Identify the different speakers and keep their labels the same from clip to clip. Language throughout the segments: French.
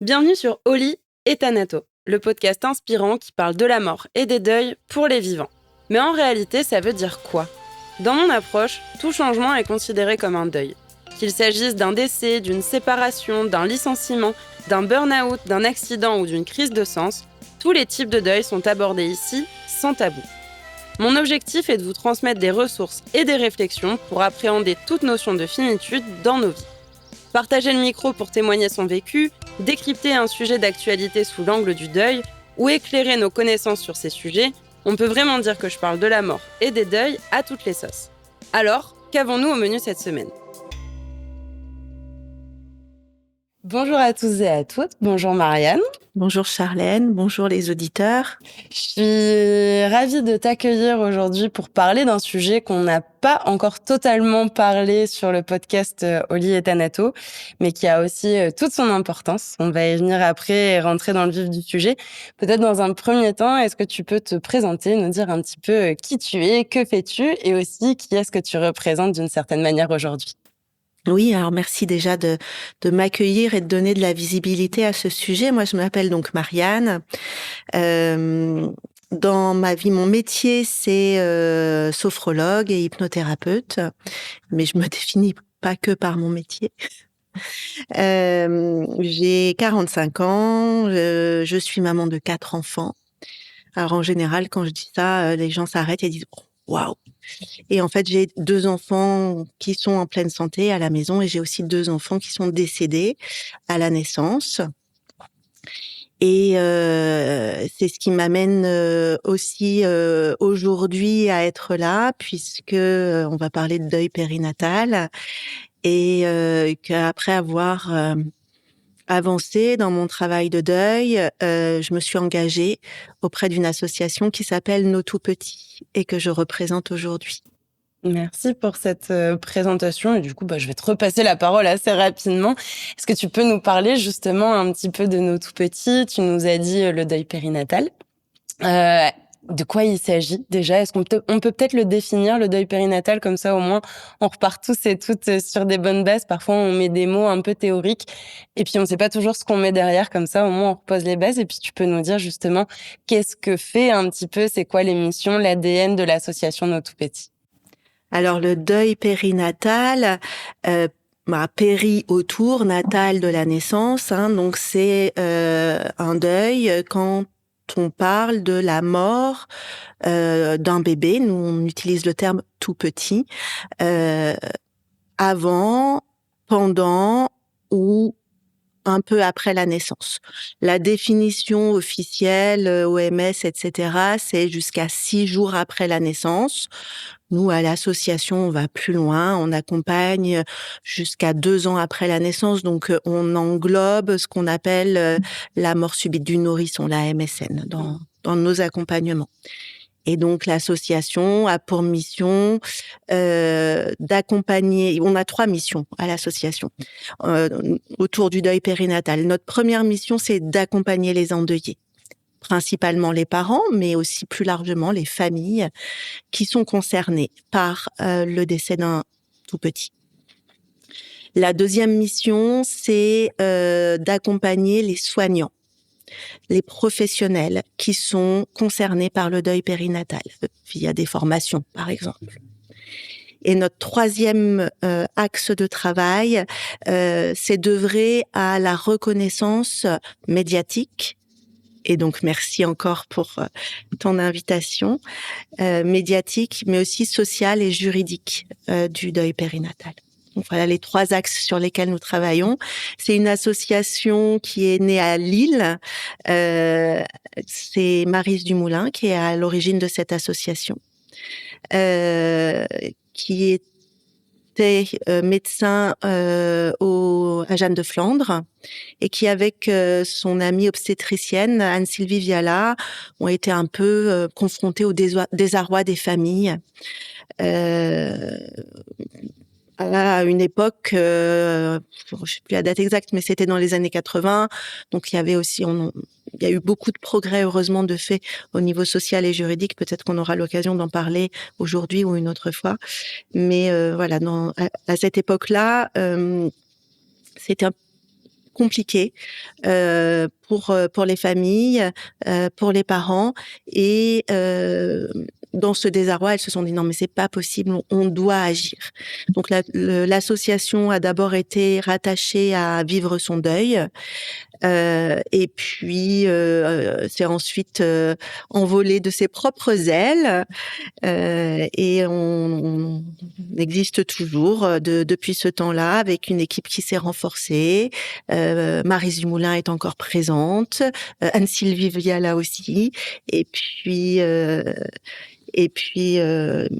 Speaker 1: Bienvenue sur Oli et Thanato, le podcast inspirant qui parle de la mort et des deuils pour les vivants. Mais en réalité, ça veut dire quoi ? Dans mon approche, tout changement est considéré comme un deuil. Qu'il s'agisse d'un décès, d'une séparation, d'un licenciement, d'un burn-out, d'un accident ou d'une crise de sens, tous les types de deuil sont abordés ici, sans tabou. Mon objectif est de vous transmettre des ressources et des réflexions pour appréhender toute notion de finitude dans nos vies. Partager le micro pour témoigner son vécu, décrypter un sujet d'actualité sous l'angle du deuil ou éclairer nos connaissances sur ces sujets, on peut vraiment dire que je parle de la mort et des deuils à toutes les sauces. Alors, qu'avons-nous au menu cette semaine ? Bonjour à tous et à toutes, bonjour Marianne.
Speaker 2: Bonjour Charlène, bonjour les auditeurs.
Speaker 1: Je suis ravie de t'accueillir aujourd'hui pour parler d'un sujet qu'on n'a pas encore totalement parlé sur le podcast Oli et Thanato, mais qui a aussi toute son importance. On va y venir après et rentrer dans le vif du sujet. Peut-être dans un premier temps, est-ce que tu peux te présenter, nous dire un petit peu qui tu es, que fais-tu et aussi qui est-ce que tu représentes d'une certaine manière aujourd'hui ?
Speaker 2: Oui, alors merci déjà de m'accueillir et de donner de la visibilité à ce sujet. Moi, je m'appelle donc Marianne. Dans ma vie, mon métier, c'est sophrologue et hypnothérapeute, mais je me définis pas que par mon métier. J'ai 45 ans, je suis maman de 4 enfants. Alors en général, quand je dis ça, les gens s'arrêtent et disent «Oh, waouh!» Et en fait, j'ai 2 enfants qui sont en pleine santé à la maison et j'ai aussi 2 enfants qui sont décédés à la naissance. Et c'est ce qui m'amène aussi aujourd'hui à être là puisque on va parler de deuil périnatal et qu'après avoir avancé dans mon travail de deuil, je me suis engagée auprès d'une association qui s'appelle Nos Tout Petits et que je représente aujourd'hui.
Speaker 1: Merci pour cette présentation et du coup, je vais te repasser la parole assez rapidement. Est-ce que tu peux nous parler justement un petit peu de nos tout petits ? Tu nous as dit le deuil périnatal. De quoi il s'agit déjà ? Est-ce on peut peut-être le définir, le deuil périnatal, comme ça au moins on repart tous et toutes sur des bonnes bases. Parfois on met des mots un peu théoriques et puis on ne sait pas toujours ce qu'on met derrière, comme ça au moins on repose les bases et puis tu peux nous dire justement qu'est-ce que fait un petit peu, c'est quoi les missions, l'ADN de l'association Nos Tout Petits ?
Speaker 2: Alors le deuil périnatal, péri autour, natal de la naissance, donc c'est un deuil quand on parle de la mort d'un bébé. Nous on utilise le terme tout petit, avant, pendant ou un peu après la naissance. La définition officielle, OMS, etc., c'est jusqu'à 6 jours après la naissance. Nous, à l'association, on va plus loin. On accompagne jusqu'à 2 ans après la naissance. Donc, on englobe ce qu'on appelle la mort subite du nourrisson, la MSN, dans nos accompagnements. Et donc, l'association a pour mission d'accompagner... On a 3 missions à l'association autour du deuil périnatal. Notre première mission, c'est d'accompagner les endeuillés, principalement les parents, mais aussi plus largement les familles qui sont concernées par le décès d'un tout petit. La deuxième mission, c'est d'accompagner les soignants, les professionnels qui sont concernés par le deuil périnatal, via des formations, par exemple. Et notre troisième axe de travail, c'est d'œuvrer à la reconnaissance médiatique. Et donc, merci encore pour ton invitation, médiatique, mais aussi sociale et juridique du deuil périnatal. Donc voilà les 3 axes sur lesquels nous travaillons. C'est une association qui est née à Lille. C'est Maryse Dumoulin qui est à l'origine de cette association, qui était médecin à Jeanne de Flandre et qui, avec son amie obstétricienne Anne-Sylvie Viala, ont été un peu confrontés au désarroi des familles. À une époque, je sais plus la date exacte, mais c'était dans les années 80. Donc il y avait aussi, il y a eu beaucoup de progrès, heureusement, de fait au niveau social et juridique. Peut-être qu'on aura l'occasion d'en parler aujourd'hui ou une autre fois. Mais voilà, à cette époque-là, c'était compliqué pour les familles, pour les parents. Et dans ce désarroi, elles se sont dit non mais c'est pas possible, on doit agir. Donc l'association a d'abord été rattachée à Vivre son deuil. Et puis c'est ensuite envolé de ses propres ailes et on existe toujours depuis ce temps-là avec une équipe qui s'est renforcée. Maryse Dumoulin est encore présente, Anne-Sylvie Viala aussi, et puis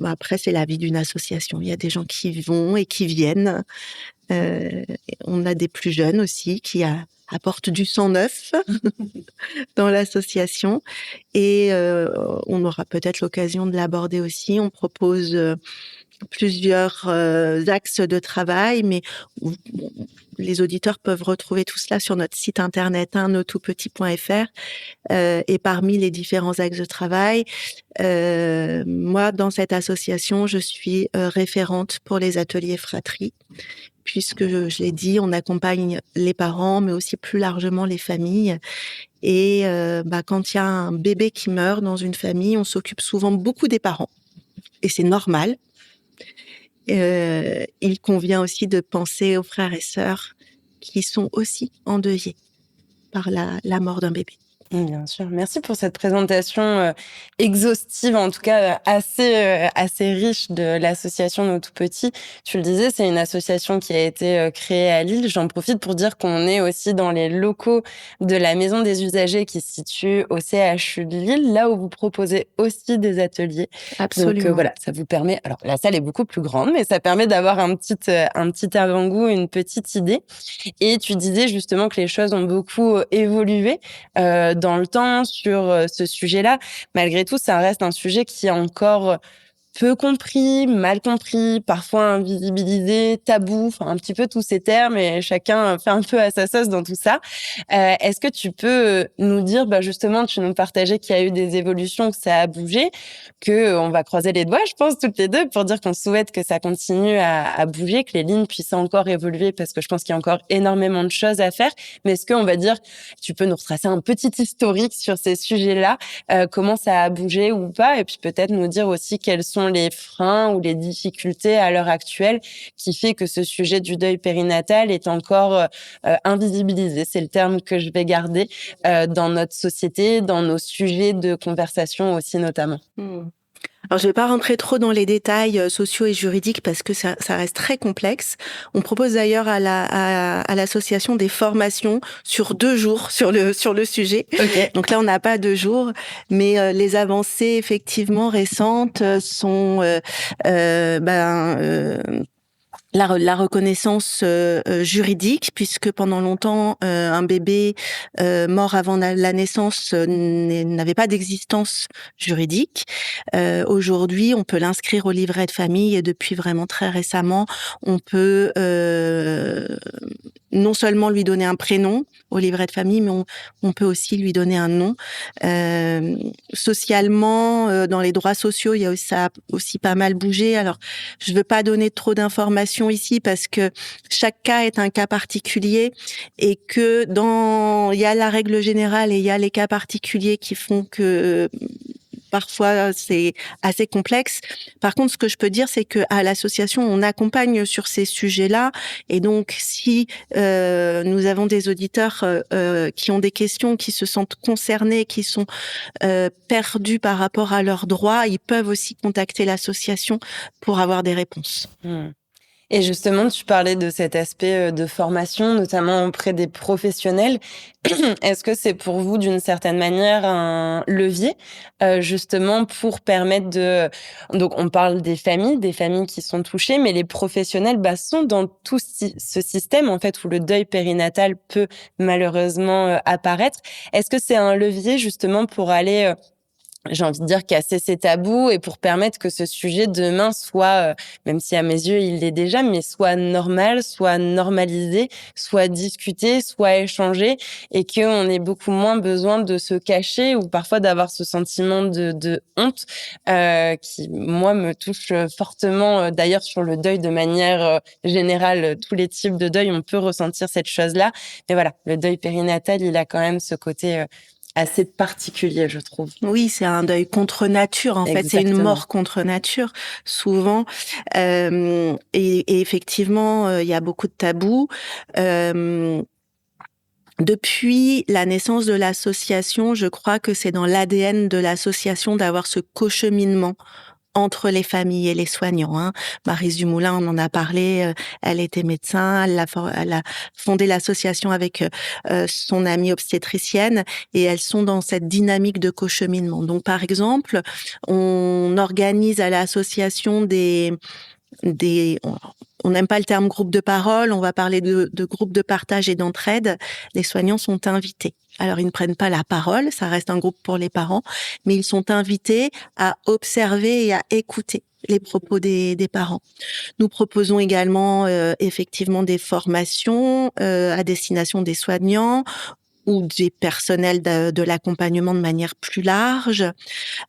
Speaker 2: après c'est la vie d'une association. Il y a des gens qui vont et qui viennent. On a des plus jeunes aussi qui apportent du sang neuf dans l'association. Et on aura peut-être l'occasion de l'aborder aussi. On propose plusieurs axes de travail, mais les auditeurs peuvent retrouver tout cela sur notre site internet nostoutpetits.fr. Et parmi les différents axes de travail, moi, dans cette association, je suis référente pour les ateliers fratrie, puisque je l'ai dit, on accompagne les parents, mais aussi plus largement les familles. Et quand il y a un bébé qui meurt dans une famille, on s'occupe souvent beaucoup des parents, et c'est normal. Il convient aussi de penser aux frères et sœurs qui sont aussi endeuillés par la mort d'un bébé.
Speaker 1: Bien sûr. Merci pour cette présentation exhaustive, en tout cas assez riche de l'association Nos Tout Petits. Tu le disais, c'est une association qui a été créée à Lille. J'en profite pour dire qu'on est aussi dans les locaux de la Maison des Usagers qui se situe au CHU de Lille, là où vous proposez aussi des ateliers.
Speaker 2: Absolument.
Speaker 1: Donc voilà, ça vous permet... Alors la salle est beaucoup plus grande, mais ça permet d'avoir un petit avant-goût, une petite idée. Et tu disais justement que les choses ont beaucoup évolué dans le temps sur ce sujet-là. Malgré tout, ça reste un sujet qui est encore peu compris, mal compris, parfois invisibilisé, tabou, enfin un petit peu tous ces termes, et chacun fait un peu à sa sauce dans tout ça. Est-ce que tu peux nous dire, justement, tu nous partageais qu'il y a eu des évolutions, que ça a bougé, que on va croiser les doigts, je pense, toutes les deux, pour dire qu'on souhaite que ça continue à bouger, que les lignes puissent encore évoluer, parce que je pense qu'il y a encore énormément de choses à faire. Mais est-ce qu'on va dire, tu peux nous retracer un petit historique sur ces sujets-là, comment ça a bougé ou pas, et puis peut-être nous dire aussi quels sont les freins ou les difficultés à l'heure actuelle qui fait que ce sujet du deuil périnatal est encore invisibilisé, c'est le terme que je vais garder, dans notre société, dans nos sujets de conversation aussi notamment.
Speaker 2: Alors, je vais pas rentrer trop dans les détails sociaux et juridiques parce que ça reste très complexe. On propose d'ailleurs à l'association des formations sur 2 jours sur le sujet.
Speaker 1: Okay.
Speaker 2: Donc là, on n'a pas 2 jours, mais les avancées effectivement récentes sont la reconnaissance juridique, puisque pendant longtemps, un bébé mort avant la naissance n'avait pas d'existence juridique. Aujourd'hui, on peut l'inscrire au livret de famille, et depuis vraiment très récemment, on peut non seulement lui donner un prénom au livret de famille, mais on peut aussi lui donner un nom. Socialement, dans les droits sociaux, ça a aussi pas mal bougé. Alors, je veux pas donner trop d'informations ici parce que chaque cas est un cas particulier, et que il y a la règle générale et il y a les cas particuliers qui font que parfois c'est assez complexe. Par contre, ce que je peux dire, c'est que à l'association, on accompagne sur ces sujets-là, et donc si nous avons des auditeurs qui ont des questions, qui se sentent concernés, qui sont perdus par rapport à leurs droits, ils peuvent aussi contacter l'association pour avoir des réponses.
Speaker 1: Et justement, tu parlais de cet aspect de formation, notamment auprès des professionnels. Est-ce que c'est pour vous, d'une certaine manière, un levier, justement, pour permettre de... Donc, on parle des familles qui sont touchées, mais les professionnels sont dans tout ce système, en fait, où le deuil périnatal peut malheureusement apparaître. Est-ce que c'est un levier, justement, pour aller j'ai envie de dire, casser ces tabous et pour permettre que ce sujet demain soit, même si à mes yeux il l'est déjà, mais soit normal, soit normalisé, soit discuté, soit échangé et qu'on ait beaucoup moins besoin de se cacher ou parfois d'avoir ce sentiment de honte qui, moi, me touche fortement. D'ailleurs, sur le deuil de manière générale, tous les types de deuil, on peut ressentir cette chose-là. Mais voilà, le deuil périnatal, il a quand même ce côté assez particulier, je trouve.
Speaker 2: Oui, c'est un deuil contre nature, en fait. C'est une
Speaker 1: Exactement.
Speaker 2: mort contre nature, souvent. Et effectivement, il y a beaucoup de tabous. Euh, Depuis la naissance de l'association, je crois que c'est dans l'ADN de l'association d'avoir ce cocheminement entre les familles et les soignants. Hein. Maryse Dumoulin, on en a parlé, elle était médecin, elle a fondé l'association avec son amie obstétricienne et elles sont dans cette dynamique de cocheminement. Donc, par exemple, on organise à l'association des on n'aime pas le terme groupe de parole, on va parler de groupe de partage et d'entraide. Les soignants sont invités. Alors, ils ne prennent pas la parole, ça reste un groupe pour les parents, mais ils sont invités à observer et à écouter les propos des parents. Nous proposons également effectivement des formations à destination des soignants ou des personnels de l'accompagnement de manière plus large.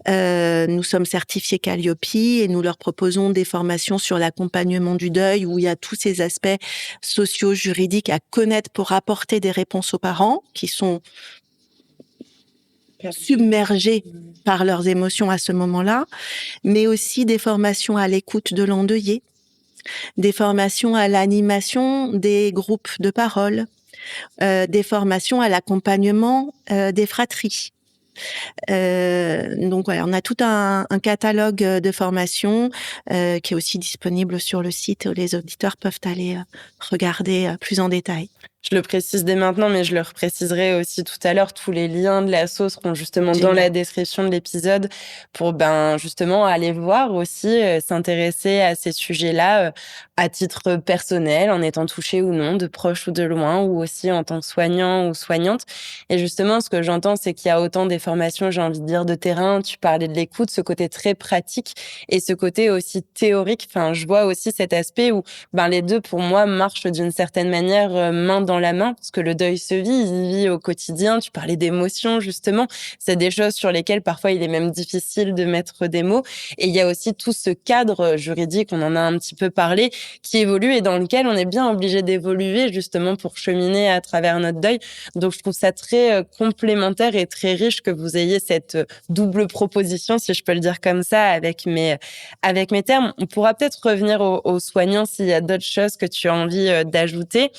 Speaker 2: Nous sommes certifiés Calliope et nous leur proposons des formations sur l'accompagnement du deuil où il y a tous ces aspects sociaux, juridiques à connaître pour apporter des réponses aux parents qui sont submergés par leurs émotions à ce moment-là, mais aussi des formations à l'écoute de l'endeuillé, des formations à l'animation des groupes de parole, des formations à l'accompagnement des fratries. Donc voilà, on a tout un catalogue de formations qui est aussi disponible sur le site où les auditeurs peuvent aller regarder plus en détail.
Speaker 1: Je le précise dès maintenant, mais je le repréciserai aussi tout à l'heure. Tous les liens de l'asso seront justement dans la
Speaker 2: Génial.
Speaker 1: description de l'épisode pour justement aller voir aussi, s'intéresser à ces sujets-là à titre personnel, en étant touché ou non, de proche ou de loin, ou aussi en tant que soignant ou soignante. Et justement, ce que j'entends, c'est qu'il y a autant des formations, j'ai envie de dire, de terrain. Tu parlais de l'écoute, ce côté très pratique et ce côté aussi théorique. Enfin, je vois aussi cet aspect où les deux, pour moi, marchent d'une certaine manière main dans la main, parce que le deuil se vit, il vit au quotidien. Tu parlais d'émotions, justement. C'est des choses sur lesquelles, parfois, il est même difficile de mettre des mots. Et il y a aussi tout ce cadre juridique, on en a un petit peu parlé, qui évolue et dans lequel on est bien obligé d'évoluer, justement, pour cheminer à travers notre deuil. Donc, je trouve ça très complémentaire et très riche que vous ayez cette double proposition, si je peux le dire comme ça, avec mes termes. On pourra peut-être revenir aux soignants s'il y a d'autres choses que tu as envie d'ajouter.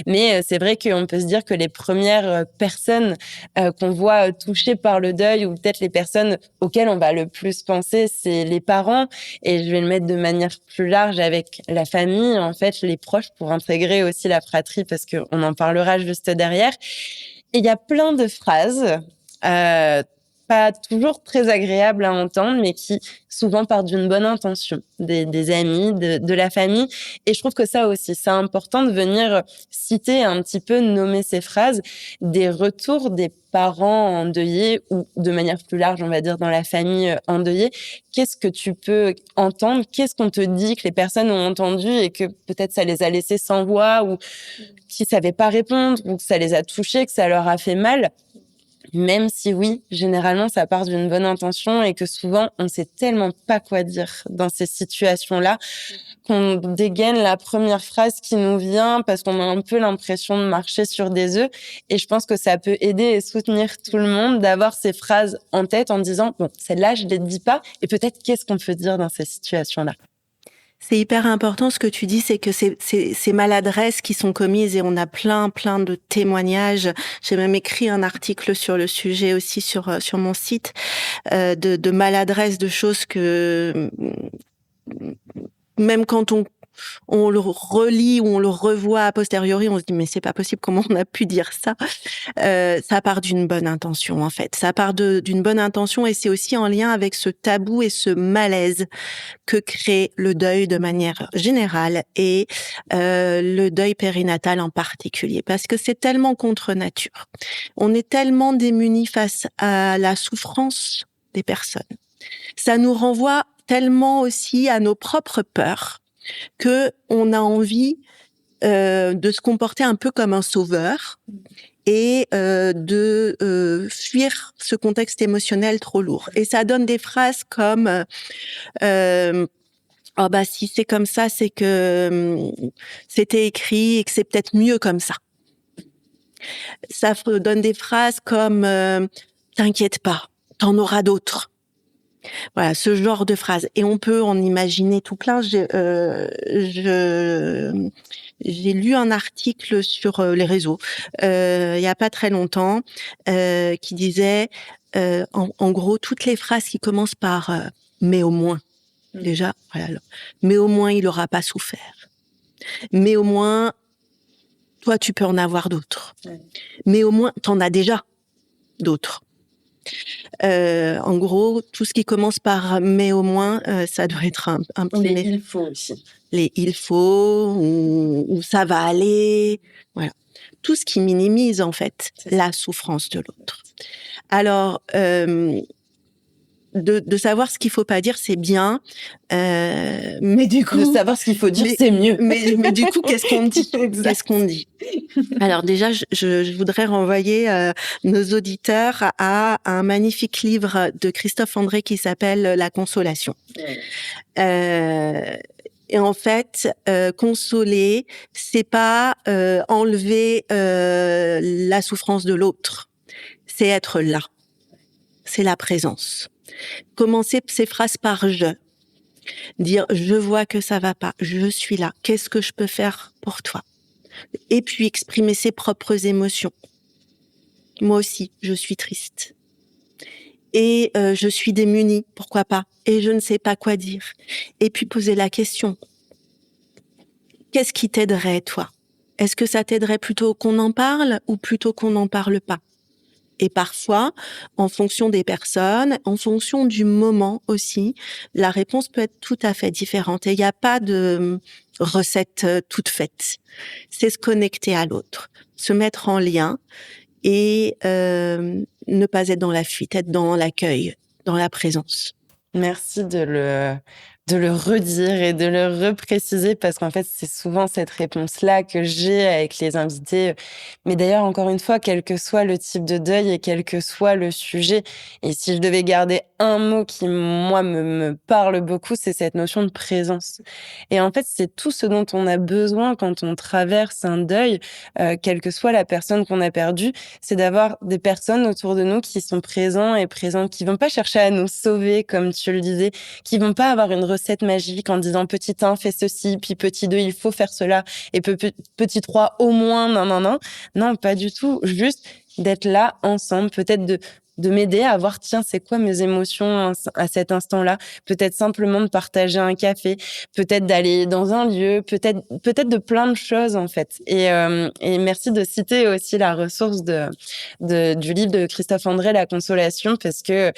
Speaker 1: Mais c'est vrai qu'on peut se dire que les premières personnes qu'on voit touchées par le deuil ou peut-être les personnes auxquelles on va le plus penser, c'est les parents. Et je vais le mettre de manière plus large avec la famille, en fait, les proches pour intégrer aussi la fratrie parce qu'on en parlera juste derrière. Et il y a plein de phrases pas toujours très agréables à entendre, mais qui souvent partent d'une bonne intention, des amis, de la famille. Et je trouve que ça aussi, c'est important de venir citer un petit peu, nommer ces phrases, des retours des parents endeuillés ou de manière plus large, on va dire, dans la famille endeuillée. Qu'est-ce que tu peux entendre? Qu'est-ce qu'on te dit que les personnes ont entendu et que peut-être ça les a laissés sans voix ou qui savaient pas répondre ou que ça les a touchés, que ça leur a fait mal? Même si oui, généralement, ça part d'une bonne intention et que souvent, on sait tellement pas quoi dire dans ces situations-là qu'on dégaine la première phrase qui nous vient parce qu'on a un peu l'impression de marcher sur des œufs. Et je pense que ça peut aider et soutenir tout le monde d'avoir ces phrases en tête en disant, bon, celle-là, je ne les dis pas. Et peut-être qu'est-ce qu'on peut dire dans ces situations-là?
Speaker 2: C'est hyper important ce que tu dis, c'est que ces maladresses qui sont commises et on a plein de témoignages. J'ai même écrit un article sur le sujet aussi sur mon site de maladresses, de choses que même quand on le relit ou on le revoit a posteriori, on se dit mais c'est pas possible, comment on a pu dire ça. Ça part d'une bonne intention en fait. Ça part d'une bonne intention et c'est aussi en lien avec ce tabou et ce malaise que crée le deuil de manière générale et le deuil périnatal en particulier, parce que c'est tellement contre nature. On est tellement démunis face à la souffrance des personnes. Ça nous renvoie tellement aussi à nos propres peurs que on a envie de se comporter un peu comme un sauveur et de fuir ce contexte émotionnel trop lourd. Et ça donne des phrases comme oh bah si c'est comme ça, c'est que c'était écrit et que c'est peut-être mieux comme ça. Ça donne des phrases comme t'inquiète pas, t'en auras d'autres. Voilà, ce genre de phrases. Et on peut en imaginer tout plein. J'ai lu un article sur les réseaux il y a pas très longtemps qui disait en gros toutes les phrases qui commencent par mais au moins. Déjà, voilà. Mais au moins il aura pas souffert. Mais au moins toi tu peux en avoir d'autres. Mais au moins t'en as déjà d'autres. En gros, tout ce qui commence par mais au moins, ça doit être un petit.
Speaker 1: Les il faut aussi.
Speaker 2: Les il faut ou ça va aller, voilà. Tout ce qui minimise en fait la souffrance de l'autre. Alors, de savoir ce qu'il faut pas dire, c'est bien, mais du coup,
Speaker 1: de savoir ce qu'il faut dire, c'est mieux.
Speaker 2: Mais du coup, qu'est-ce qu'on dit? Qu'est-ce qu'on dit? Alors déjà, je voudrais renvoyer nos auditeurs à un magnifique livre de Christophe André qui s'appelle La Consolation. Et en fait, consoler, c'est pas enlever la souffrance de l'autre, c'est être là, c'est la présence. Commencer ces phrases par je. Dire je vois que ça va pas, je suis là, qu'est-ce que je peux faire pour toi? Et puis exprimer ses propres émotions. Moi aussi, je suis triste. Et je suis démunie, pourquoi pas? Et je ne sais pas quoi dire. Et puis poser la question. Qu'est-ce qui t'aiderait, toi? Est-ce que ça t'aiderait plutôt qu'on en parle ou plutôt qu'on n'en parle pas? Et parfois, en fonction des personnes, en fonction du moment aussi, la réponse peut être tout à fait différente. Et il n'y a pas de recette toute faite. C'est se connecter à l'autre, se mettre en lien et ne pas être dans la fuite, être dans l'accueil, dans la présence.
Speaker 1: Merci de le redire et de le repréciser parce qu'en fait, c'est souvent cette réponse-là que j'ai avec les invités. Mais d'ailleurs, encore une fois, quel que soit le type de deuil et quel que soit le sujet, et si je devais garder un mot qui, moi, me parle beaucoup, c'est cette notion de présence. Et en fait, c'est tout ce dont on a besoin quand on traverse un deuil, quelle que soit la personne qu'on a perdue, c'est d'avoir des personnes autour de nous qui sont présents et présentes, qui vont pas chercher à nous sauver, comme tu le disais, qui vont pas avoir une recette magique en disant petit 1 fais ceci, puis petit 2 il faut faire cela, et petit 3 au moins, non, non, non. Non, pas du tout. Juste d'être là ensemble, peut-être de m'aider à voir, tiens, c'est quoi mes émotions à cet instant-là? Peut-être simplement de partager un café, peut-être d'aller dans un lieu, peut-être de plein de choses, en fait. Et merci de citer aussi la ressource du livre de Christophe André, La Consolation, parce que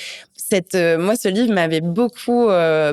Speaker 1: moi, ce livre m'avait beaucoup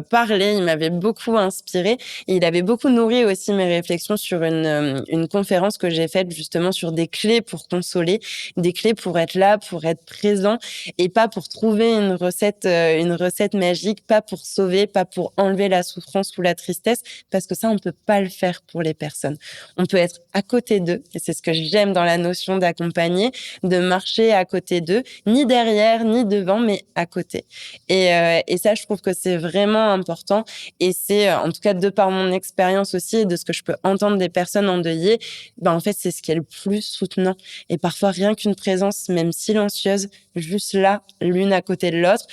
Speaker 1: parlé, il m'avait beaucoup inspiré, et il avait beaucoup nourri aussi mes réflexions sur une conférence que j'ai faite justement sur des clés pour consoler, des clés pour être là, pour être présent, et pas pour trouver une recette magique, pas pour sauver, pas pour enlever la souffrance ou la tristesse, parce que ça, on peut pas le faire pour les personnes. On peut être à côté d'eux, et c'est ce que j'aime dans la notion d'accompagner, de marcher à côté d'eux, ni derrière, ni devant, mais à côté. Et ça, je trouve que c'est vraiment important. Et c'est, en tout cas, de par mon expérience aussi et de ce que je peux entendre des personnes endeuillées, en fait, c'est ce qui est le plus soutenant. Et parfois, rien qu'une présence, même silencieuse, juste là, l'une à côté de l'autre,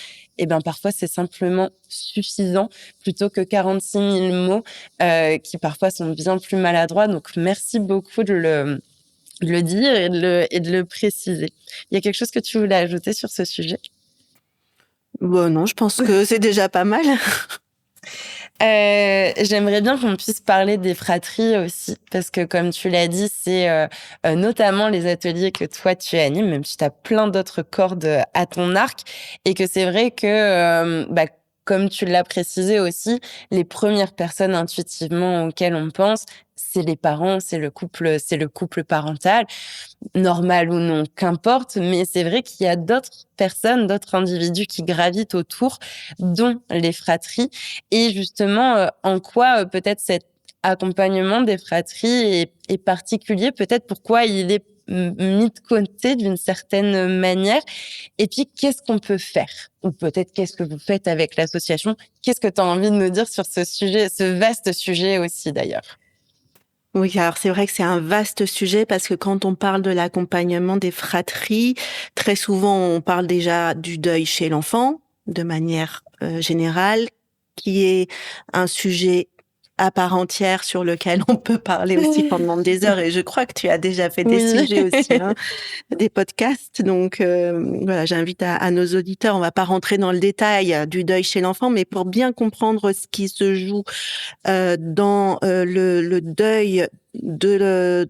Speaker 1: parfois, c'est simplement suffisant plutôt que 46 000 mots qui parfois sont bien plus maladroits. Donc, merci beaucoup de le dire et de le préciser. Il y a quelque chose que tu voulais ajouter sur ce sujet?
Speaker 2: Bon, non, je pense que c'est déjà pas mal.
Speaker 1: J'aimerais bien qu'on puisse parler des fratries aussi, parce que comme tu l'as dit, c'est notamment les ateliers que toi tu animes, même si tu as plein d'autres cordes à ton arc, et que c'est vrai que comme tu l'as précisé aussi, les premières personnes intuitivement auxquelles on pense, c'est les parents, c'est le couple parental, normal ou non, qu'importe, mais c'est vrai qu'il y a d'autres personnes, d'autres individus qui gravitent autour, dont les fratries. Et justement, en quoi peut-être cet accompagnement des fratries est particulier, peut-être pourquoi il est mis de côté d'une certaine manière. Et puis, qu'est-ce qu'on peut faire? Ou peut-être qu'est-ce que vous faites avec l'association? Qu'est-ce que tu as envie de nous dire sur ce sujet, ce vaste sujet aussi d'ailleurs?
Speaker 2: Oui, alors c'est vrai que c'est un vaste sujet parce que quand on parle de l'accompagnement des fratries, très souvent on parle déjà du deuil chez l'enfant de manière générale, qui est un sujet à part entière sur lequel on peut parler aussi pendant des heures. Et je crois que tu as déjà fait des
Speaker 1: Oui.
Speaker 2: sujets aussi, hein, des podcasts. Donc voilà, j'invite à nos auditeurs, on va pas rentrer dans le détail du deuil chez l'enfant, mais pour bien comprendre ce qui se joue dans le deuil de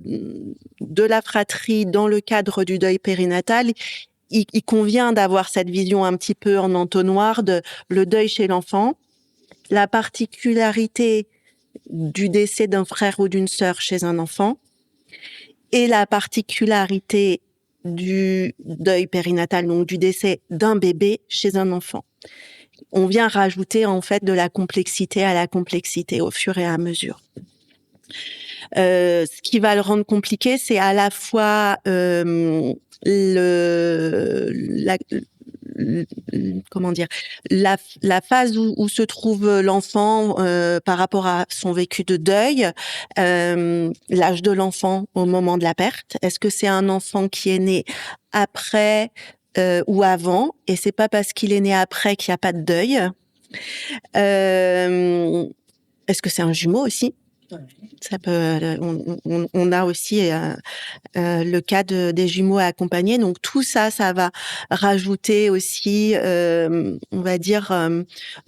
Speaker 2: la fratrie dans le cadre du deuil périnatal, il convient d'avoir cette vision un petit peu en entonnoir de le deuil chez l'enfant, la particularité du décès d'un frère ou d'une sœur chez un enfant et la particularité du deuil périnatal, donc du décès d'un bébé chez un enfant. On vient rajouter en fait de la complexité à la complexité au fur et à mesure. Ce qui va le rendre compliqué, c'est à la fois comment dire, la phase où se trouve l'enfant par rapport à son vécu de deuil, l'âge de l'enfant au moment de la perte. Est-ce que c'est un enfant qui est né après ou avant? Et c'est pas parce qu'il est né après qu'il n'y a pas de deuil. Est-ce que c'est un jumeau aussi? Ça peut, on a aussi le cas des jumeaux à accompagner. Donc tout ça, ça va rajouter aussi, on va dire,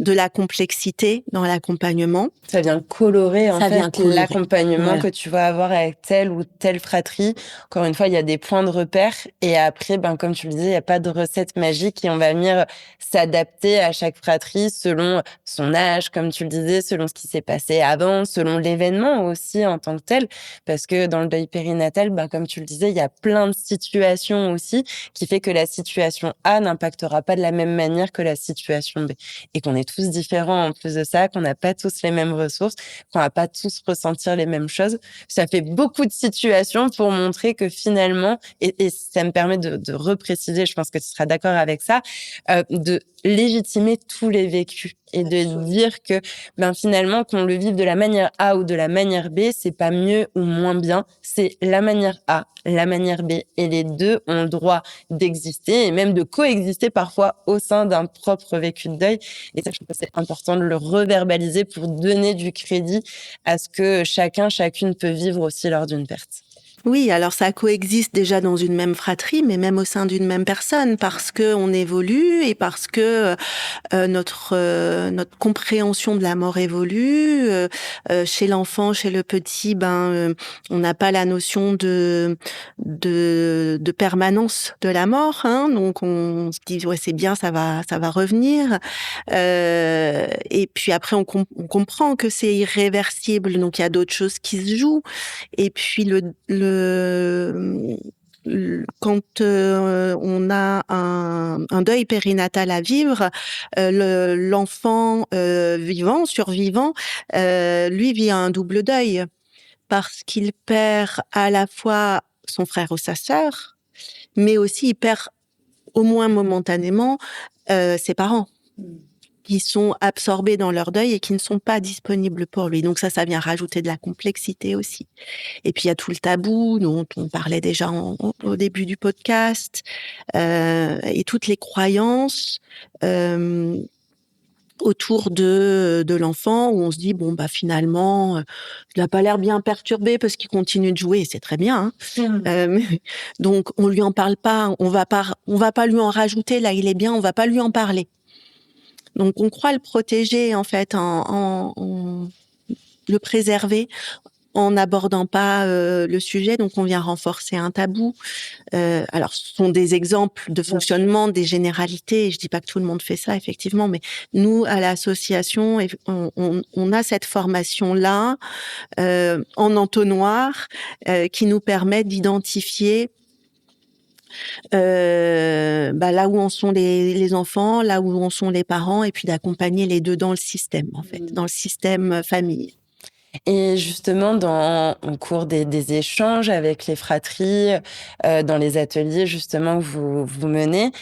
Speaker 2: de la complexité dans l'accompagnement.
Speaker 1: Ça vient colorer en
Speaker 2: Ça
Speaker 1: fait
Speaker 2: vient colorer.
Speaker 1: l'accompagnement
Speaker 2: Voilà.
Speaker 1: que tu vas avoir avec telle ou telle fratrie. Encore une fois, il y a des points de repère et après, comme tu le disais, il n'y a pas de recette magique et on va venir s'adapter à chaque fratrie selon son âge, comme tu le disais, selon ce qui s'est passé avant, selon l'événement aussi en tant que tel. Parce que dans le deuil périnatal, comme tu le disais, il y a plein de situations aussi qui fait que la situation A n'impactera pas de la même manière que la situation B. Et qu'on est tous différents en plus de ça, qu'on n'a pas tous les mêmes ressources, qu'on va pas tous ressentir les mêmes choses. Ça fait beaucoup de situations pour montrer que finalement, et ça me permet de repréciser, je pense que tu seras d'accord avec ça, de légitimer tous les vécus et de dire que finalement qu'on le vive de la manière A ou de la manière B, c'est pas mieux ou moins bien, c'est la manière A, la manière B et les deux ont le droit d'exister et même de coexister parfois au sein d'un propre vécu de deuil. Et ça, je trouve que c'est important de le reverbaliser pour donner du crédit à ce que chacun, chacune peut vivre aussi lors d'une perte.
Speaker 2: Oui, alors ça coexiste déjà dans une même fratrie, mais même au sein d'une même personne, parce que on évolue et parce que notre compréhension de la mort évolue. Chez l'enfant, chez le petit, on n'a pas la notion de permanence de la mort, hein, donc on se dit ouais c'est bien, ça va revenir. Et puis après on comprend que c'est irréversible, donc il y a d'autres choses qui se jouent. Et puis quand on a un deuil périnatal à vivre, l'enfant survivant, lui vit un double deuil parce qu'il perd à la fois son frère ou sa sœur, mais aussi il perd au moins momentanément ses parents qui sont absorbés dans leur deuil et qui ne sont pas disponibles pour lui. Donc ça vient rajouter de la complexité aussi. Et puis il y a tout le tabou dont on parlait déjà au début du podcast, et toutes les croyances autour de l'enfant où on se dit finalement il a pas l'air bien perturbé parce qu'il continue de jouer, et c'est très bien. Hein. Donc on lui en parle pas, on va pas lui en rajouter. Là il est bien, on va pas lui en parler. Donc on croit le protéger en fait, en le préserver en n'abordant pas le sujet, donc on vient renforcer un tabou. Alors, ce sont des exemples de fonctionnement, des généralités. Je dis pas que tout le monde fait ça, effectivement, mais nous, à l'association, on a cette formation-là en entonnoir qui nous permet d'identifier là où en sont les enfants, là où en sont les parents, et puis d'accompagner les deux dans le système, en fait, dans le système famille.
Speaker 1: Et justement, au cours des échanges avec les fratries, dans les ateliers justement que vous menez,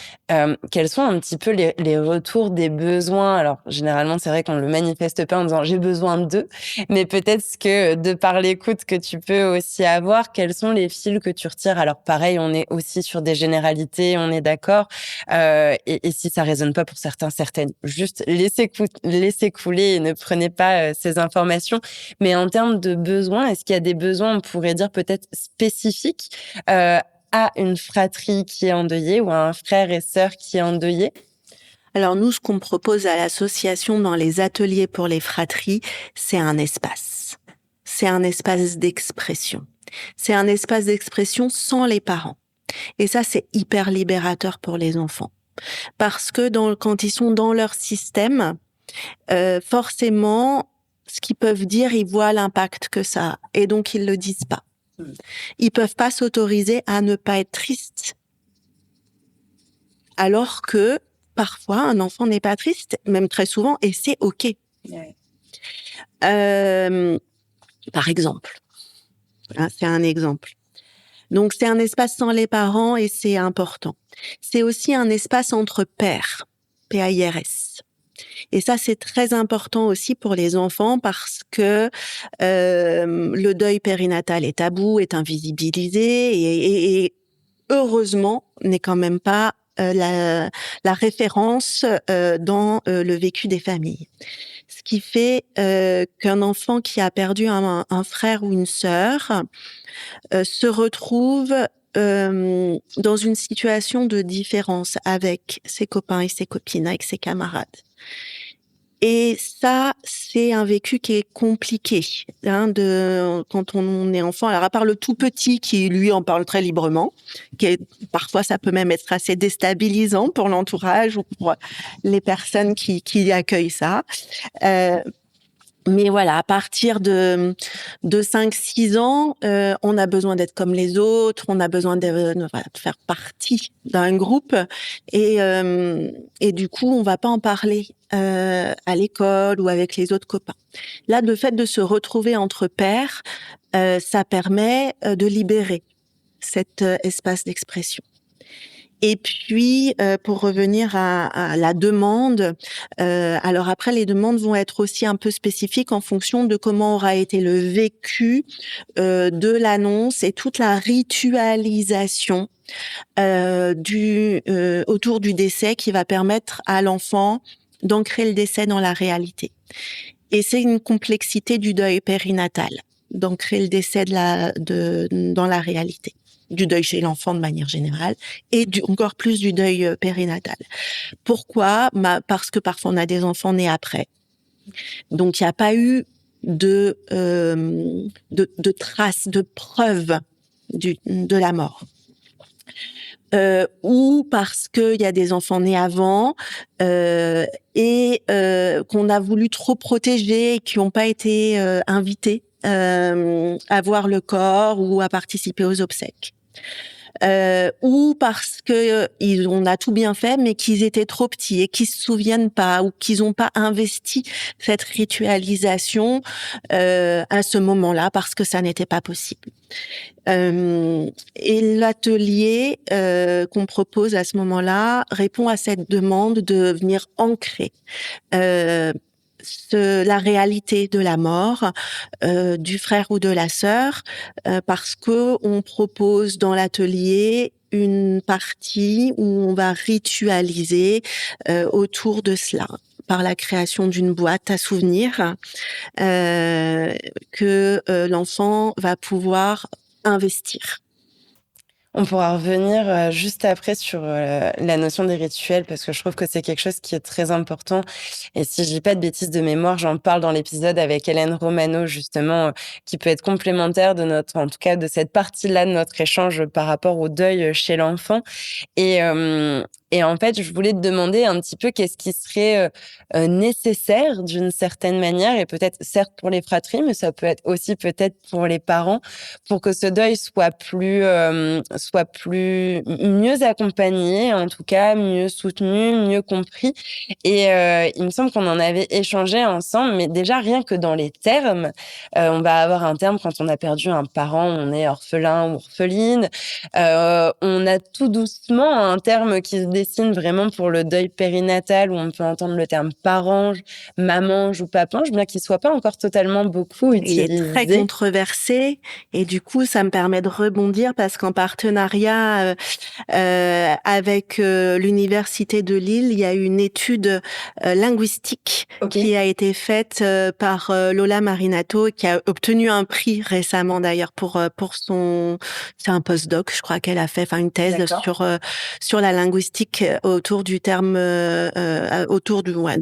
Speaker 1: quels sont un petit peu les retours des besoins? Alors généralement, c'est vrai qu'on le manifeste pas en disant: «J'ai besoin d'eux», mais peut-être que de par l'écoute que tu peux aussi avoir, quels sont les fils que tu retires? Alors pareil, on est aussi sur des généralités, on est d'accord, et si ça résonne pas pour certains, certaines, juste laissez couler et ne prenez pas, ces informations. Mais en termes de besoins, est-ce qu'il y a des besoins, on pourrait dire peut-être spécifiques, à une fratrie qui est endeuillée ou à un frère et sœur qui est endeuillé?
Speaker 2: Alors nous, ce qu'on propose à l'association dans les ateliers pour les fratries, c'est un espace. C'est un espace d'expression. C'est un espace d'expression sans les parents. Et ça, c'est hyper libérateur pour les enfants. Parce que quand ils sont dans leur système, forcément, ce qu'ils peuvent dire, ils voient l'impact que ça a. Et donc, ils le disent pas. Ils peuvent pas s'autoriser à ne pas être tristes. Alors que, parfois, un enfant n'est pas triste, même très souvent, et c'est OK. Ouais. Par exemple. Hein, c'est un exemple. Donc, c'est un espace sans les parents et c'est important. C'est aussi un espace entre pairs, P-A-I-R-S. Et ça, c'est très important aussi pour les enfants parce que le deuil périnatal est tabou, est invisibilisé et heureusement n'est quand même pas la référence dans le vécu des familles. Ce qui fait qu'un enfant qui a perdu un frère ou une sœur se retrouve dans une situation de différence avec ses copains et ses copines, avec ses camarades. Et ça, c'est un vécu qui est compliqué, quand on est enfant. Alors, à part le tout petit qui, lui, en parle très librement, parfois, ça peut même être assez déstabilisant pour l'entourage ou pour les personnes qui accueillent ça. Mais voilà, à partir de 5-6 ans, on a besoin d'être comme les autres, on a besoin de faire partie d'un groupe et du coup, on va pas en parler à l'école ou avec les autres copains. Là, le fait de se retrouver entre pairs, ça permet de libérer cet espace d'expression. Et puis, pour revenir à la demande, alors après, les demandes vont être aussi un peu spécifiques en fonction de comment aura été le vécu de l'annonce et toute la ritualisation autour du décès qui va permettre à l'enfant d'ancrer le décès dans la réalité. Et c'est une complexité du deuil périnatal, d'ancrer le décès dans la réalité. Du deuil chez l'enfant de manière générale et encore plus du deuil périnatal. Pourquoi ? Parce que parfois on a des enfants nés après. Donc il n'y a pas eu de traces, de preuves de la mort. Ou parce qu'il y a des enfants nés avant et qu'on a voulu trop protéger et qui n'ont pas été invités à voir le corps ou à participer aux obsèques. Ou parce que on a tout bien fait, mais qu'ils étaient trop petits et qu'ils se souviennent pas ou qu'ils n'ont pas investi cette ritualisation à ce moment-là parce que ça n'était pas possible. Et l'atelier qu'on propose à ce moment-là répond à cette demande de venir ancrer la réalité de la mort du frère ou de la sœur parce que on propose dans l'atelier une partie où on va ritualiser autour de cela par la création d'une boîte à souvenirs que l'enfant va pouvoir investir.
Speaker 1: On pourra revenir juste après sur la notion des rituels parce que je trouve que c'est quelque chose qui est très important. Et si je dis pas de bêtises de mémoire, j'en parle dans l'épisode avec Hélène Romano justement, qui peut être complémentaire de en tout cas de cette partie-là de notre échange par rapport au deuil chez l'enfant. Et, et en fait, je voulais te demander un petit peu qu'est-ce qui serait nécessaire d'une certaine manière, et peut-être certes pour les fratries, mais ça peut être aussi peut-être pour les parents, pour que ce deuil soit plus mieux accompagné, en tout cas mieux soutenu, mieux compris. Et il me semble qu'on en avait échangé ensemble, mais déjà rien que dans les termes, on va avoir un terme quand on a perdu un parent, on est orphelin ou orpheline. On a tout doucement un terme qui se dessine vraiment pour le deuil périnatal, où on peut entendre le terme parange, mamange ou papange, bien qu'il soit pas encore totalement beaucoup
Speaker 2: Il est très
Speaker 1: utilisé.
Speaker 2: controversé et du coup, ça me permet de rebondir parce qu'en partenariat avec l'Université de Lille, il y a une étude linguistique
Speaker 1: Ok.
Speaker 2: qui a été faite par Lola Marinato, qui a obtenu un prix récemment d'ailleurs pour son, c'est un postdoc, je crois qu'elle a fait, enfin une thèse
Speaker 1: D'accord.
Speaker 2: sur la linguistique autour du terme,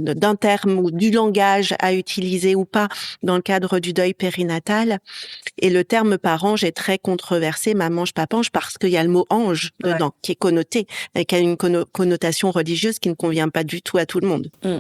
Speaker 2: d'un terme ou du langage à utiliser ou pas dans le cadre du deuil périnatal. Et le terme parange est très controversé, mamange, papange, parce qu'il y a le mot ange dedans, qui est connoté, qui a une connotation religieuse qui ne convient pas du tout à tout le monde.
Speaker 1: Mm.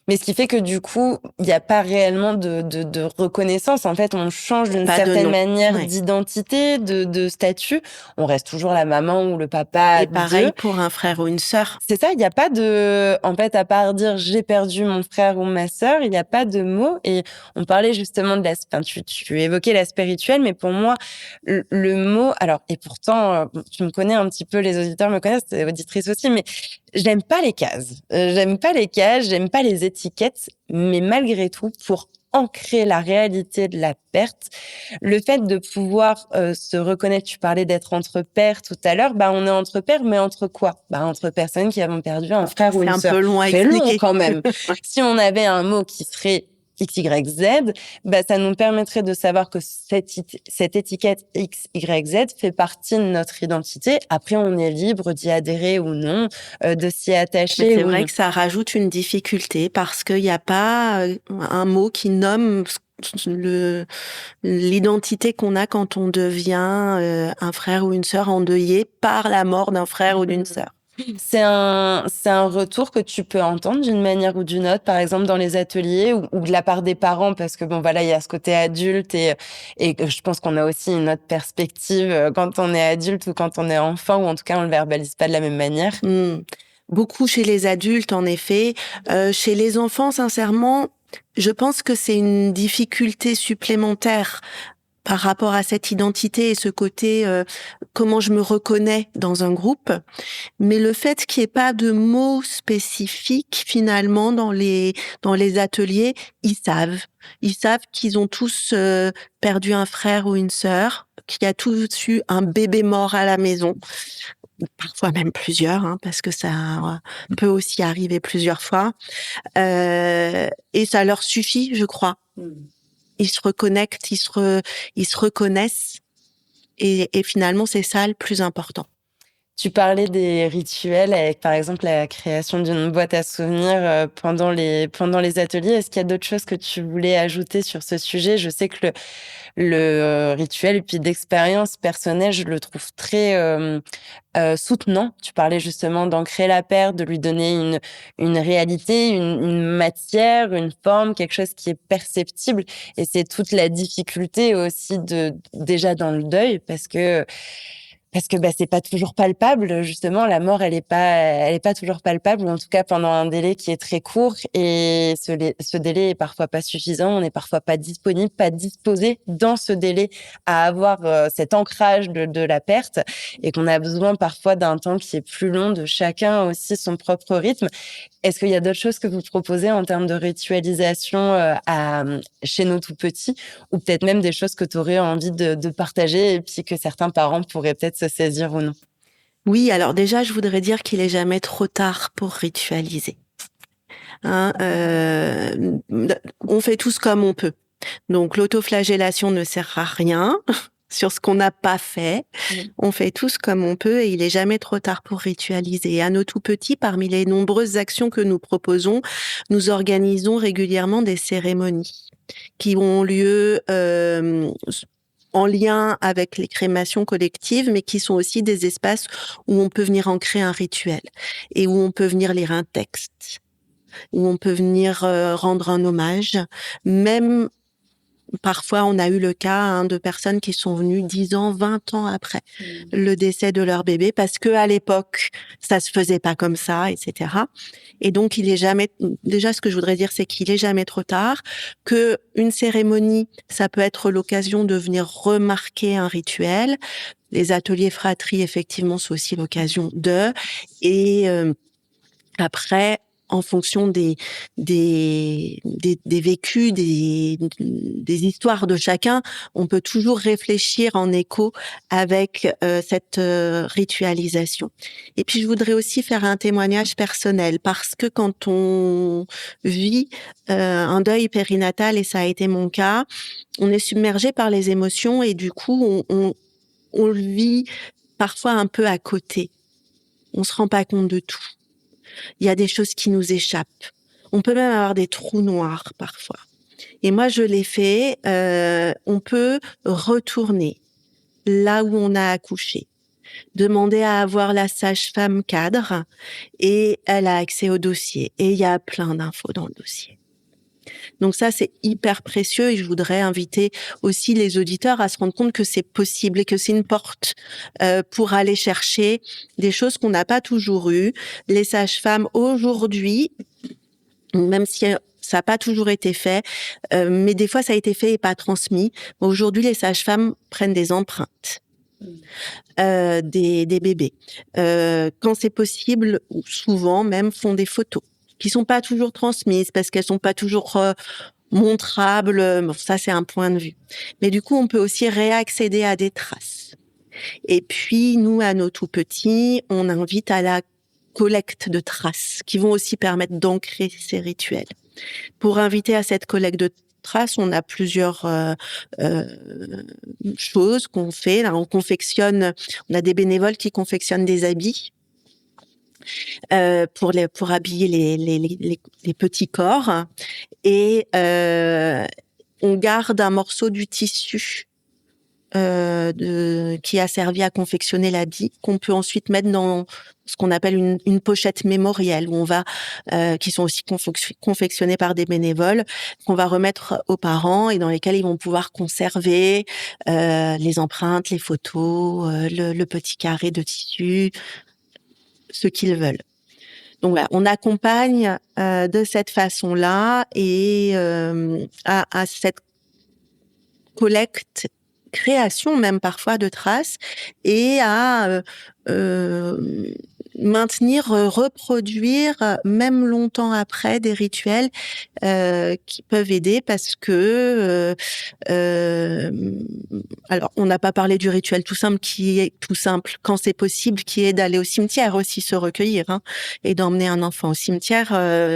Speaker 1: Mais ce qui fait que du coup, il n'y a pas réellement de reconnaissance. En fait, on change d'une
Speaker 2: Pas de
Speaker 1: certaine
Speaker 2: nom.
Speaker 1: manière
Speaker 2: Ouais.
Speaker 1: d'identité, de statut. On reste toujours la maman ou le papa
Speaker 2: Et
Speaker 1: d'eux.
Speaker 2: pareil pour un frère ou une sœur.
Speaker 1: C'est ça, il n'y a pas de... En fait, à part dire j'ai perdu mon frère ou ma sœur, il n'y a pas de mots. Et on parlait justement de l'aspect... Enfin, tu évoquais l'aspect rituel, mais pour moi, le mot... Alors, et pourtant, tu me connais un petit peu, les auditeurs me connaissent, les auditrices aussi, mais j'aime pas les cases. J'aime pas les cases, j'aime pas les étiquettes, mais malgré tout, pour ancrer la réalité de la perte, le fait de pouvoir se reconnaître, tu parlais d'être entre pairs tout à l'heure, bah on est entre pairs, mais entre quoi? Bah entre personnes qui avont perdu un frère ou
Speaker 2: C'est
Speaker 1: une
Speaker 2: un
Speaker 1: sœur.
Speaker 2: peu long à
Speaker 1: C'est long
Speaker 2: expliquer.
Speaker 1: quand même. Si on avait un mot qui serait X, Y, Z, bah, ça nous permettrait de savoir que cette étiquette X, Y, Z fait partie de notre identité. Après, on est libre d'y adhérer ou non, de s'y
Speaker 2: Mais
Speaker 1: attacher
Speaker 2: c'est
Speaker 1: ou
Speaker 2: vrai
Speaker 1: non.
Speaker 2: que ça rajoute une difficulté parce qu'il n'y a pas un mot qui nomme le l'identité qu'on a quand on devient un frère ou une sœur endeuillé par la mort d'un frère ou d'une sœur.
Speaker 1: C'est un retour que tu peux entendre d'une manière ou d'une autre, par exemple dans les ateliers ou de la part des parents, parce que bon voilà, il y a ce côté adulte et je pense qu'on a aussi une autre perspective quand on est adulte ou quand on est enfant, ou en tout cas on le verbalise pas de la même manière.
Speaker 2: Hmm. Beaucoup chez les adultes, en effet. Chez les enfants, sincèrement, je pense que c'est une difficulté supplémentaire par rapport à cette identité et ce côté comment je me reconnais dans un groupe. Mais le fait qu'il n'y ait pas de mots spécifiques finalement dans les ateliers, ils savent. Ils savent qu'ils ont tous perdu un frère ou une sœur, qu'il y a tous eu un bébé mort à la maison, parfois même plusieurs, hein, parce que ça peut aussi arriver plusieurs fois. Et ça leur suffit, je crois. Ils se reconnectent, ils se reconnaissent. Et finalement, c'est ça le plus important.
Speaker 1: Tu parlais des rituels avec, par exemple, la création d'une boîte à souvenirs pendant les ateliers. Est-ce qu'il y a d'autres choses que tu voulais ajouter sur ce sujet? Je sais que le rituel et puis d'expérience personnelle, je le trouve très soutenant. Tu parlais justement d'ancrer la perte, de lui donner une réalité, une matière, une forme, quelque chose qui est perceptible. Et c'est toute la difficulté aussi déjà dans le deuil, parce que bah, c'est pas toujours palpable, justement. La mort, elle est pas toujours palpable, ou en tout cas pendant un délai qui est très court. Et ce délai est parfois pas suffisant. On n'est parfois pas disponible, pas disposé dans ce délai à avoir cet ancrage de la perte, et qu'on a besoin parfois d'un temps qui est plus long, de chacun aussi son propre rythme. Est-ce qu'il y a d'autres choses que vous proposez en termes de ritualisation chez nos tout petits, ou peut-être même des choses que tu aurais envie de partager et puis que certains parents pourraient peut-être se saisir ou non?
Speaker 2: Oui, alors déjà, je voudrais dire qu'il est jamais trop tard pour ritualiser. Hein, on fait tous comme on peut. Donc l'autoflagellation ne sert à rien. sur ce qu'on n'a pas fait. On fait tous comme on peut et il est jamais trop tard pour ritualiser. Et à nos tout petits, parmi les nombreuses actions que nous proposons, nous organisons régulièrement des cérémonies qui ont lieu en lien avec les crémations collectives, mais qui sont aussi des espaces où on peut venir ancrer un rituel et où on peut venir lire un texte, où on peut venir rendre un hommage. Même parfois, on a eu le cas de personnes qui sont venues 10 ans, 20 ans après le décès de leur bébé, parce que à l'époque, ça se faisait pas comme ça, etc. Et donc, il est jamais, déjà, ce que je voudrais dire, c'est qu'il est jamais trop tard, que une cérémonie, ça peut être l'occasion de venir remarquer un rituel. Les ateliers fratrie, effectivement, c'est aussi l'occasion de, et après, en fonction des vécus, des histoires de chacun, on peut toujours réfléchir en écho avec cette ritualisation. Et puis, je voudrais aussi faire un témoignage personnel, parce que quand on vit un deuil périnatal, et ça a été mon cas, on est submergé par les émotions et du coup, on le vit parfois un peu à côté. On se rend pas compte de tout. Il y a des choses qui nous échappent. On peut même avoir des trous noirs parfois. Et moi, je l'ai fait. On peut retourner là où on a accouché, demander à avoir la sage-femme cadre et elle a accès au dossier. Et il y a plein d'infos dans le dossier. Donc ça, c'est hyper précieux et je voudrais inviter aussi les auditeurs à se rendre compte que c'est possible et que c'est une porte pour aller chercher des choses qu'on n'a pas toujours eues. Les sages-femmes aujourd'hui, même si ça n'a pas toujours été fait, mais des fois ça a été fait et pas transmis. Aujourd'hui, les sages-femmes prennent des empreintes. Des bébés. Quand c'est possible, ou souvent même font des photos qui sont pas toujours transmises parce qu'elles sont pas toujours montrables. Bon, ça, c'est un point de vue. Mais du coup, on peut aussi réaccéder à des traces. Et puis, nous, à nos tout petits, on invite à la collecte de traces qui vont aussi permettre d'ancrer ces rituels. Pour inviter à cette collecte de traces, on a plusieurs choses qu'on fait. Là, on a des bénévoles qui confectionnent des habits pour habiller les petits corps et on garde un morceau du tissu qui a servi à confectionner l'habit, qu'on peut ensuite mettre dans ce qu'on appelle une pochette mémorielle, où on va, qui sont aussi confectionnés par des bénévoles, qu'on va remettre aux parents et dans lesquels ils vont pouvoir conserver les empreintes, les photos, le petit carré de tissu, ce qu'ils veulent. Donc voilà, on accompagne de cette façon-là et à cette collecte, création même parfois de traces et à maintenir, reproduire même longtemps après des rituels qui peuvent aider parce que alors on n'a pas parlé du rituel tout simple qui est tout simple quand c'est possible, qui est d'aller au cimetière aussi se recueillir et d'emmener un enfant au cimetière.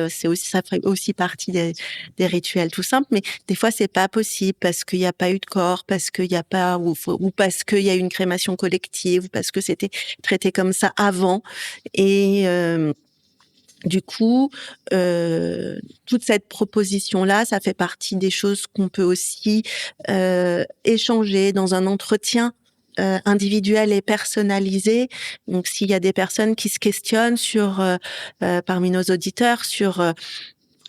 Speaker 2: C'est aussi, ça fait aussi partie des rituels tout simples, mais des fois c'est pas possible parce qu'il n'y a pas eu de corps, parce qu'il y a pas ou parce qu'il y a eu une crémation collective, ou parce que c'était traité comme ça avant. Et du coup, toute cette proposition-là, ça fait partie des choses qu'on peut aussi échanger dans un entretien individuel et personnalisé. Donc, s'il y a des personnes qui se questionnent sur, parmi nos auditeurs, sur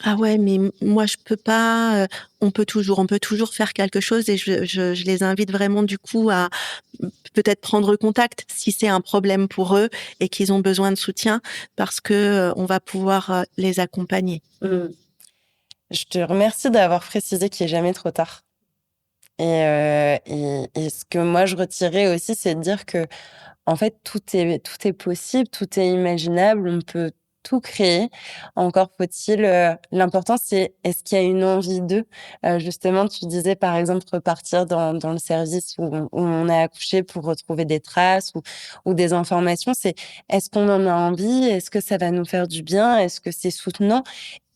Speaker 2: ah ouais, mais moi je peux pas. On peut toujours faire quelque chose et je les invite vraiment du coup à peut-être prendre contact si c'est un problème pour eux et qu'ils ont besoin de soutien parce que on va pouvoir les accompagner.
Speaker 1: Je te remercie d'avoir précisé qu'il n'est jamais trop tard. Et ce que moi je retirais aussi, c'est de dire que en fait tout est possible, tout est imaginable, on peut tout créer. Encore faut-il, l'important c'est est-ce qu'il y a une envie d'eux? Justement, tu disais par exemple repartir dans le service où on a accouché pour retrouver des traces ou des informations. C'est est-ce qu'on en a envie? Est-ce que ça va nous faire du bien? Est-ce que c'est soutenant?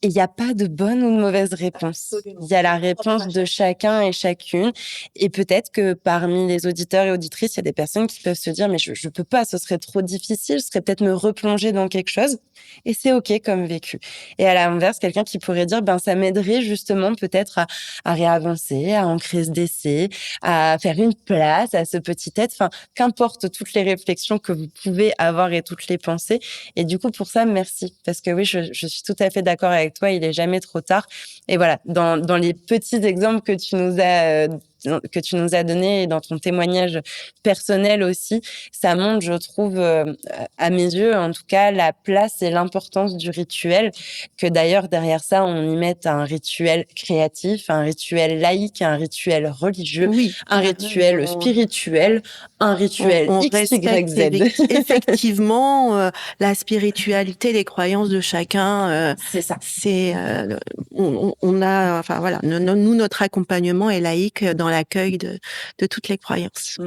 Speaker 1: il n'y a pas de bonne ou de mauvaise réponse. Il y a la réponse de chacun et chacune. Et peut-être que parmi les auditeurs et auditrices, il y a des personnes qui peuvent se dire, mais je peux pas, ce serait trop difficile, je serais peut-être me replonger dans quelque chose. Et c'est OK comme vécu. Et à l'inverse, quelqu'un qui pourrait dire, ben, ça m'aiderait justement peut-être à réavancer, à ancrer ce décès, à faire une place à ce petit être. Enfin, qu'importe toutes les réflexions que vous pouvez avoir et toutes les pensées. Et du coup, pour ça, merci. Parce que oui, je suis tout à fait d'accord avec toi, il est jamais trop tard. Et voilà, dans les petits exemples que tu nous as donné et dans ton témoignage personnel aussi, ça montre, je trouve, à mes yeux, en tout cas, la place et l'importance du rituel, que d'ailleurs, derrière ça, on y met un rituel créatif, un rituel laïque, un rituel religieux,
Speaker 2: Oui,
Speaker 1: un rituel spirituel, un rituel
Speaker 2: on
Speaker 1: X, Y,
Speaker 2: respecte
Speaker 1: Z.
Speaker 2: effectivement la spiritualité, les croyances de chacun.
Speaker 1: C'est ça.
Speaker 2: On a, enfin voilà, nous notre accompagnement est laïque dans l'accueil de toutes les croyances.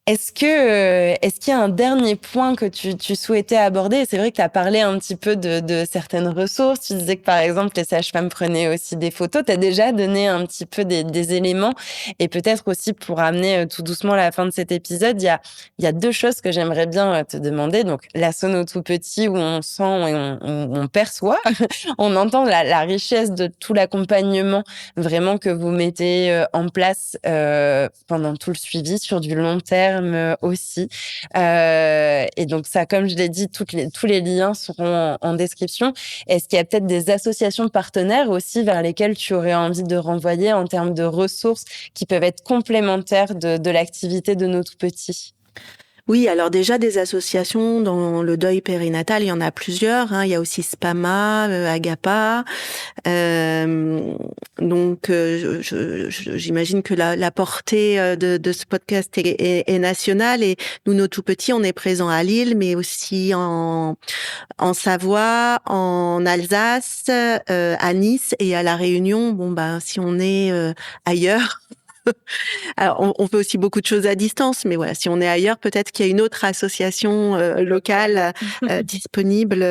Speaker 1: Est-ce qu'il y a un dernier point que tu souhaitais aborder? C'est vrai que tu as parlé un petit peu de certaines ressources. Tu disais que, par exemple, les sages-femmes prenaient aussi des photos. Tu as déjà donné un petit peu des éléments. Et peut-être aussi, pour amener tout doucement la fin de cet épisode, il y a deux choses que j'aimerais bien te demander. Donc, la sono tout petit, où on sent et on perçoit, on entend la richesse de tout l'accompagnement vraiment que vous mettez en place pendant tout le suivi sur du long terme aussi. Et donc ça, comme je l'ai dit, tous les liens seront en description. Est-ce qu'il y a peut-être des associations partenaires aussi vers lesquelles tu aurais envie de renvoyer en termes de ressources qui peuvent être complémentaires de l'activité de nos tout-petits?
Speaker 2: Oui, alors déjà des associations dans le deuil périnatal, il y en a plusieurs. Il y a aussi Spama, Agapa. Donc, j'imagine que la portée de ce podcast est nationale. Et nous, nos tout petits, on est présents à Lille, mais aussi en Savoie, en Alsace, à Nice et à La Réunion. Bon, ben, si on est ailleurs. Alors, on fait aussi beaucoup de choses à distance, mais voilà, si on est ailleurs, peut-être qu'il y a une autre association locale disponible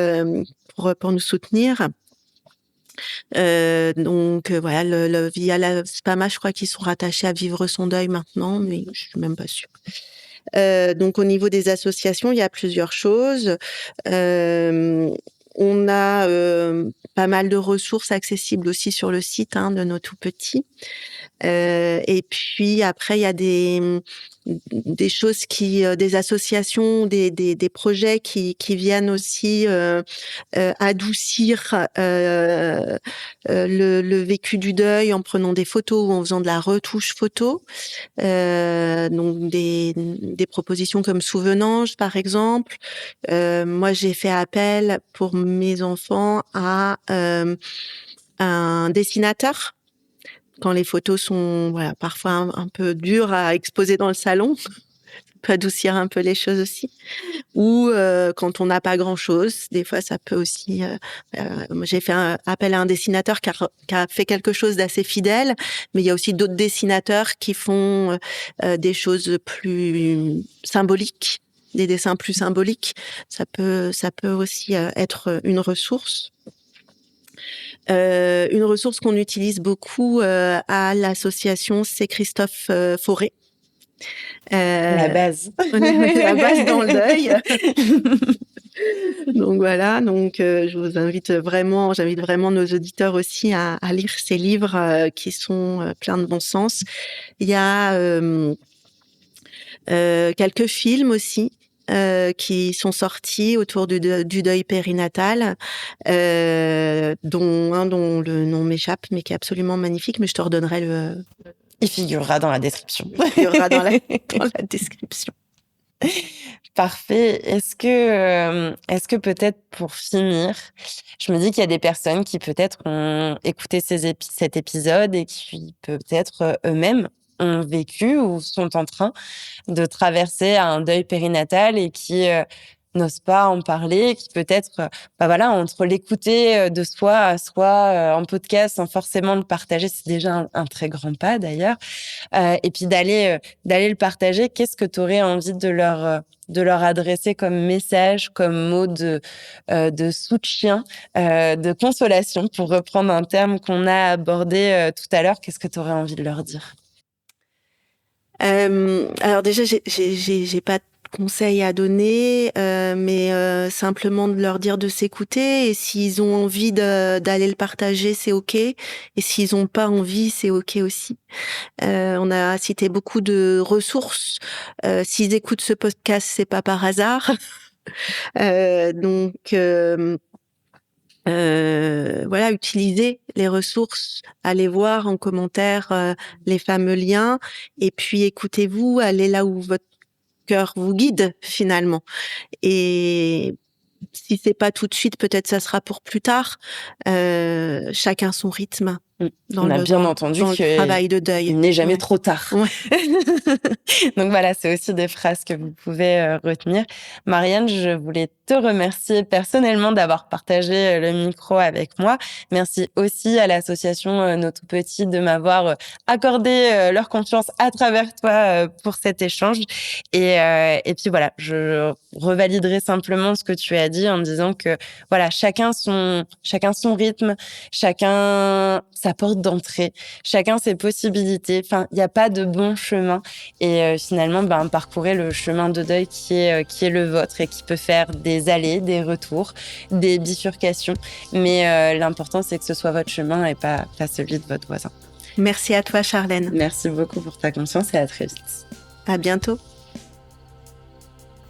Speaker 2: pour nous soutenir. Donc voilà, via la Spama, je crois qu'ils sont rattachés à Vivre son deuil maintenant, mais je suis même pas sûre. Donc au niveau des associations, il y a plusieurs choses. On a pas mal de ressources accessibles aussi sur le site de nos tout petits. Et puis après, il y a des choses des associations, des projets qui viennent aussi adoucir le vécu du deuil en prenant des photos ou en faisant de la retouche photo. Donc des propositions comme Souvenange, par exemple. Moi, j'ai fait appel pour mes enfants à un dessinateur quand les photos sont parfois un peu dures à exposer dans le salon. Ça peut adoucir un peu les choses aussi. Ou quand on n'a pas grand-chose, des fois ça peut aussi... moi j'ai fait appel à un dessinateur qui a fait quelque chose d'assez fidèle, mais il y a aussi d'autres dessinateurs qui font des choses plus symboliques, des dessins plus symboliques. Ça peut aussi être une ressource. Une ressource qu'on utilise beaucoup à l'association, c'est Christophe Fauré.
Speaker 1: La base.
Speaker 2: La base dans le deuil. Donc voilà, je vous j'invite vraiment nos auditeurs aussi à lire ces livres qui sont pleins de bon sens. Il y a quelques films aussi qui sont sortis autour du deuil périnatal, dont le nom m'échappe, mais qui est absolument magnifique. Mais je te redonnerai le.
Speaker 1: Il figurera dans la description.
Speaker 2: Il figurera dans la description.
Speaker 1: Parfait. Est-ce que peut-être pour finir, je me dis qu'il y a des personnes qui peut-être ont écouté cet épisode et qui peut-être eux-mêmes ont vécu ou sont en train de traverser un deuil périnatal et qui n'osent pas en parler, qui peut-être, entre l'écouter de soi à soi en podcast sans forcément le partager, c'est déjà un très grand pas d'ailleurs. Et puis d'aller le partager, qu'est-ce que tu aurais envie de leur adresser comme message, comme mot de soutien, de consolation, pour reprendre un terme qu'on a abordé tout à l'heure? Qu'est-ce que tu aurais envie de leur dire?
Speaker 2: Alors déjà, j'ai pas de conseils à donner, mais simplement de leur dire de s'écouter, et s'ils ont envie d'aller le partager, c'est OK, et s'ils ont pas envie, c'est OK aussi. On a cité beaucoup de ressources. S'ils écoutent ce podcast, c'est pas par hasard. Donc voilà, utilisez les ressources, allez voir en commentaire les fameux liens, et puis écoutez-vous, allez là où votre cœur vous guide finalement. Et si c'est pas tout de suite, peut-être ça sera pour plus tard. Chacun son rythme
Speaker 1: On a bien entendu
Speaker 2: dans le travail de deuil.
Speaker 1: Il n'est jamais trop tard.
Speaker 2: Ouais.
Speaker 1: Donc voilà, c'est aussi des phrases que vous pouvez retenir. Marianne, je voulais te remercier personnellement d'avoir partagé le micro avec moi. Merci aussi à l'association Nos Tout Petits de m'avoir accordé leur confiance à travers toi pour cet échange. Et puis voilà, je revaliderai simplement ce que tu as dit en disant que voilà, chacun son rythme, chacun sa porte d'entrée, chacun ses possibilités. Enfin, il n'y a pas de bon chemin. Et finalement, parcourez le chemin de deuil qui est le vôtre, et qui peut faire des allées, des retours, des bifurcations. Mais l'important, c'est que ce soit votre chemin et pas celui de votre voisin.
Speaker 2: Merci à toi, Charlène.
Speaker 1: Merci beaucoup pour ta confiance, et à très vite.
Speaker 2: À bientôt.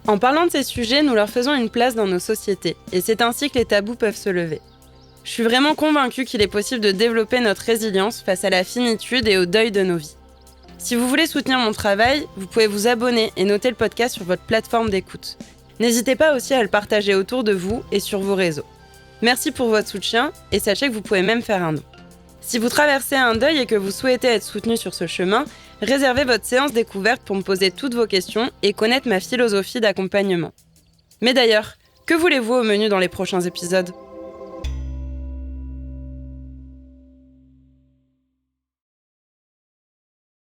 Speaker 1: En parlant de ces sujets, nous leur faisons une place dans nos sociétés, et c'est ainsi que les tabous peuvent se lever. Je suis vraiment convaincue qu'il est possible de développer notre résilience face à la finitude et au deuil de nos vies. Si vous voulez soutenir mon travail, vous pouvez vous abonner et noter le podcast sur votre plateforme d'écoute. N'hésitez pas aussi à le partager autour de vous et sur vos réseaux. Merci pour votre soutien, et sachez que vous pouvez même faire un don. Si vous traversez un deuil et que vous souhaitez être soutenu sur ce chemin, réservez votre séance découverte pour me poser toutes vos questions et connaître ma philosophie d'accompagnement. Mais d'ailleurs, que voulez-vous au menu dans les prochains épisodes ?